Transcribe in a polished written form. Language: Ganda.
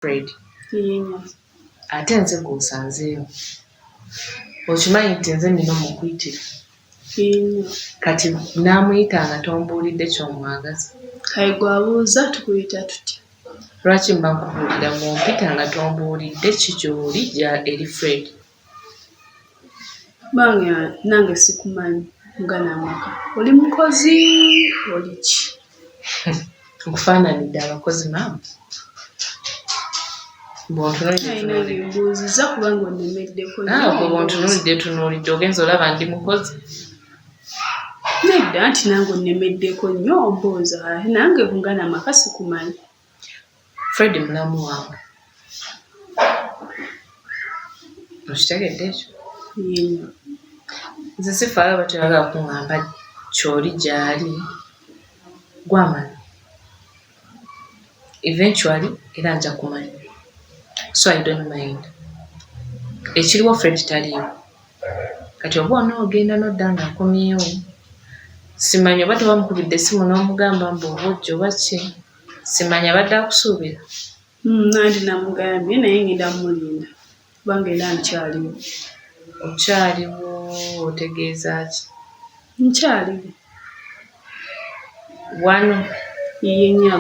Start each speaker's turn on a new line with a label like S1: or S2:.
S1: Fred.
S2: Yenya.
S1: Ate nze gwosanzeewo. Okimanyi nti nze nina omukuyitira.
S2: Yenya.
S1: Kati n'amuyita nga tombuulidde ky'omwagaza.
S2: Kale gwabuuza tukuyita tutya?
S1: Lwaki mba nkubuulira bw'ompita nga tombuulidde ki gy'oli eri Fred?
S2: Bange nange sikumanyi mugana amaka. Oli mukozi oli ki?
S1: Nkufaananidde abakozi maama.
S2: Mbuuziza kubanga onnemeddeko.
S1: Naawe bw'ontunuulidde ogenza olaba ndi mukozi.
S2: Nedda nti nange onnemeddeko nnyo ombuuza nange mugana amaka sikumanyi.
S1: Fred mulamu wange. Okitegedde ekyo?
S2: Yenya.
S1: Nze sifaayo batayagala kuŋŋamba ky'oli gy'ali gw'amanyi. Eventually era nja kumanya. So I don't mind. Ekiriwo Fred taliiwo. Kati oba onoogenda n'odda ng'akomyewo. Simanyi oba tebamukubidde essimu n'omugamba mbu oba ojja oba ki. Simanyi abadde akusuubira.
S2: Nanti namugambye naye ngenda mulinda. Kubanga era nkyaliwo.
S1: Okyaliwo otegeeza ki?
S2: Nkyaliwo.
S1: Wano.
S2: Yenya.